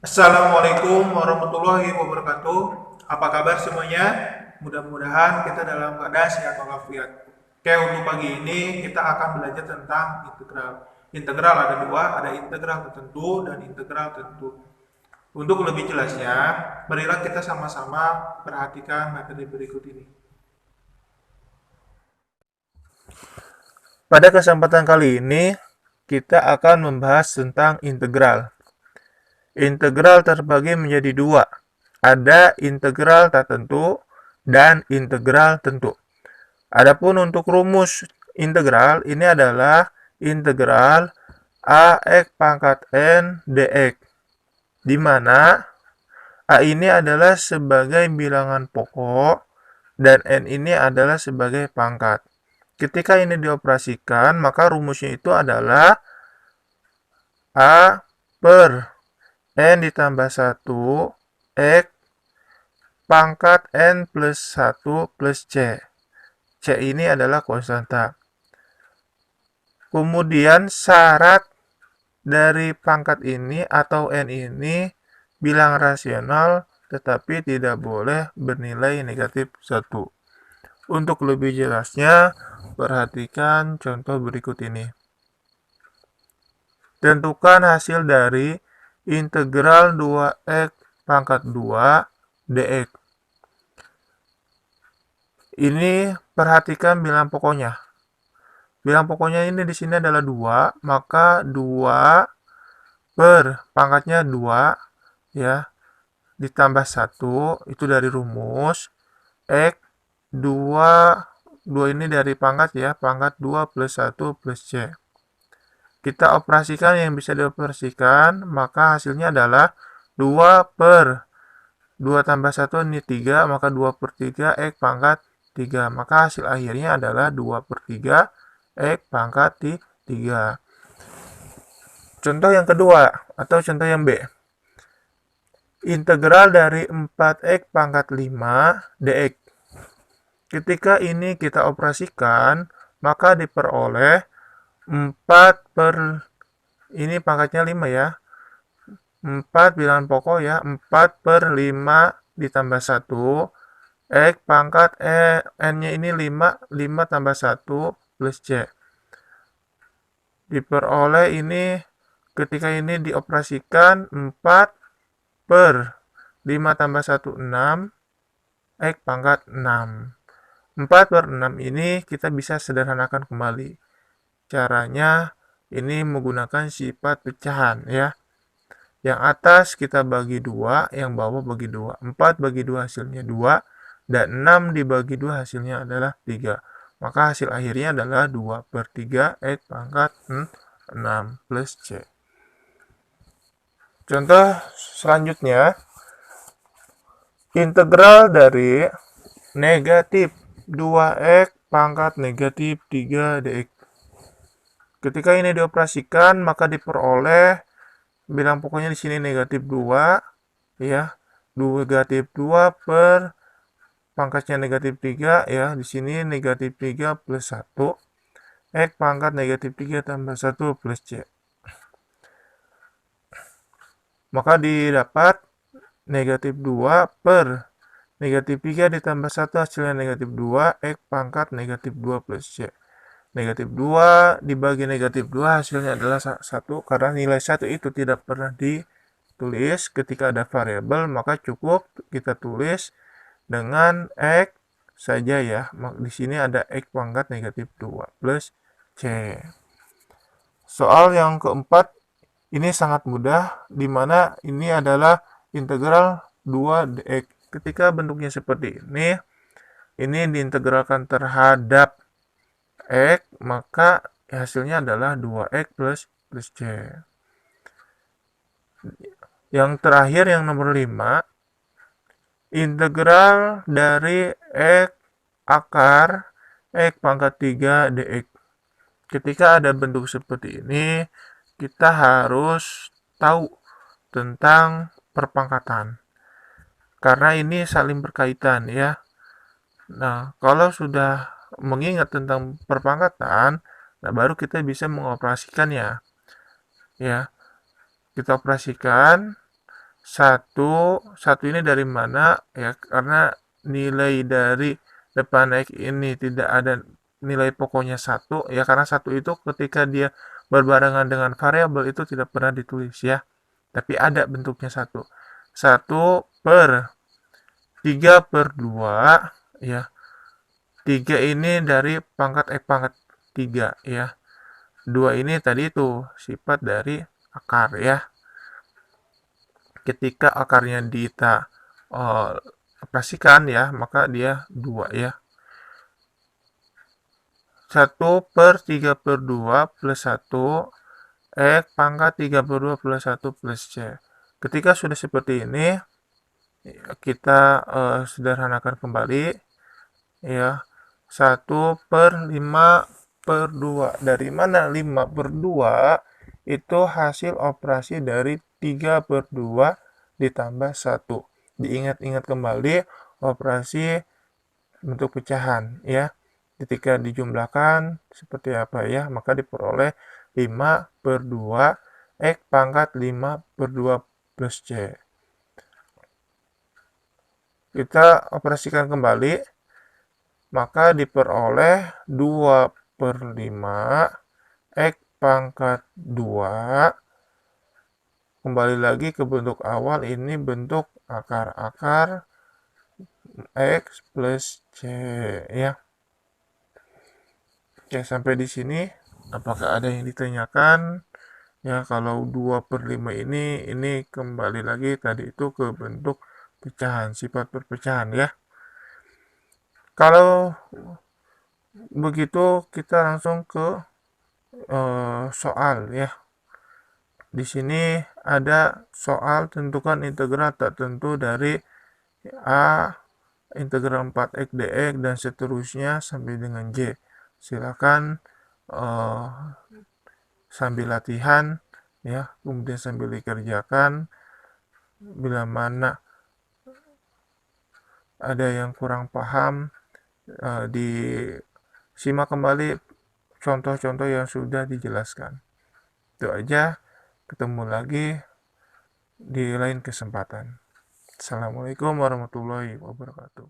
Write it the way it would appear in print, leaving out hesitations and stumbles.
Assalamualaikum warahmatullahi wabarakatuh. Apa kabar semuanya? Mudah-mudahan kita dalam keadaan sehat walafiat. Oke, untuk pagi ini kita akan belajar tentang integral. Integral ada dua, ada integral tertentu dan integral tentu. Untuk lebih jelasnya, marilah kita sama-sama perhatikan materi berikut ini. Pada kesempatan kali ini, kita akan membahas tentang integral. Integral terbagi menjadi dua. Ada integral tak tentu dan integral tentu. Adapun untuk rumus integral ini adalah integral ax pangkat n dx, di mana a ini adalah sebagai bilangan pokok dan n ini adalah sebagai pangkat. Ketika ini dioperasikan, maka rumusnya itu adalah a per n ditambah 1 x pangkat n plus 1 plus c. C ini adalah konstanta. Kemudian syarat dari pangkat ini atau n ini bilang rasional tetapi tidak boleh bernilai negatif 1. Untuk lebih jelasnya, perhatikan contoh berikut ini. Tentukan hasil dari integral 2x pangkat 2 dx. Ini perhatikan bilang pokoknya. Bilang pokoknya ini di sini adalah 2, maka 2 per pangkatnya 2 ya, ditambah 1 itu dari rumus x 2 ini dari pangkat ya, pangkat 2 plus 1 plus c. Kita operasikan yang bisa dioperasikan, maka hasilnya adalah 2 per 2 tambah 1 ini 3, maka 2 per 3 x pangkat 3. Maka hasil akhirnya adalah 2 per 3 x pangkat 3. Contoh yang kedua, atau contoh yang B. Integral dari 4x pangkat 5 dx. Ketika ini kita operasikan, maka diperoleh 4 per, ini pangkatnya 5 ya, 4 bilangan pokok ya, 4 per 5 ditambah 1, x pangkat n-nya ini 5 tambah 1 plus c. Diperoleh ini ketika ini dioperasikan 4 per 5 tambah 1, 6, x pangkat 6. 4 per 6 ini kita bisa sederhanakan kembali. Caranya ini menggunakan sifat pecahan ya. Yang atas kita bagi 2, yang bawah bagi 2. 4 bagi 2 hasilnya 2, dan 6 dibagi 2 hasilnya adalah 3. Maka hasil akhirnya adalah 2 per 3 x pangkat 6 plus c. Contoh selanjutnya, integral dari negatif 2x pangkat negatif 3 dx. Ketika ini dioperasikan, maka diperoleh bilang pokoknya di sini negatif 2 ya. Negatif 2 per pangkatnya negatif 3 ya. Di sini negatif 3 plus 1 x pangkat negatif 3 tambah 1 plus c. Maka didapat negatif 2 per negatif 3 ditambah 1 hasilnya negatif 2 x pangkat negatif 2 plus c. Negatif 2 dibagi negatif 2 hasilnya adalah 1, karena nilai 1 itu tidak pernah ditulis ketika ada variabel, maka cukup kita tulis dengan x saja ya. Di sini ada x pangkat negatif 2 plus c. Soal yang keempat ini sangat mudah, di mana ini adalah integral 2 dx. Ketika bentuknya seperti ini diintegralkan terhadap x, maka hasilnya adalah 2x plus c. Yang terakhir yang nomor 5, integral dari x akar x pangkat 3 dx. Ketika ada bentuk seperti ini, kita harus tahu tentang perpangkatan, karena ini saling berkaitan ya. Nah, kalau sudah mengingat tentang perpangkatan, nah baru kita bisa mengoperasikannya ya. Kita operasikan satu ini dari mana ya, karena nilai dari depan X ini tidak ada nilai pokoknya satu ya, karena satu itu ketika dia berbarengan dengan variabel itu tidak pernah ditulis ya, tapi ada bentuknya satu. 1/3/2 ya. 3 ini dari pangkat X pangkat 3 ya. 2 ini tadi itu sifat dari akar ya. Ketika akarnya kita operasikan ya, maka dia 2 ya. 1/3/2 plus 1 X pangkat 3/2 plus 1 plus C. Ketika sudah seperti ini, kita sederhanakan kembali ya. 1/5/2. Dari mana 5/2? Itu hasil operasi dari 3/2 ditambah 1. Diingat-ingat kembali operasi bentuk pecahan ya. Ketika dijumlahkan seperti apa ya, maka diperoleh 5/2 X pangkat 5/2 plus C. Kita operasikan kembali, maka diperoleh 2/5 X pangkat 2. Kembali lagi ke bentuk awal, ini bentuk akar-akar X plus C ya. Oke, sampai di sini apakah ada yang ditanyakan? Ya, kalau 2/5 ini kembali lagi tadi itu ke bentuk pecahan, sifat perpecahan ya. Kalau begitu kita langsung ke soal ya. Di sini ada soal tentukan integral tak tentu dari A integral 4x dx dan seterusnya sampai dengan J. Silakan sambil latihan ya, kemudian sambil dikerjakan. Bila mana ada yang kurang paham, disimak kembali contoh-contoh yang sudah dijelaskan. Itu aja, ketemu lagi di lain kesempatan. Assalamualaikum warahmatullahi wabarakatuh.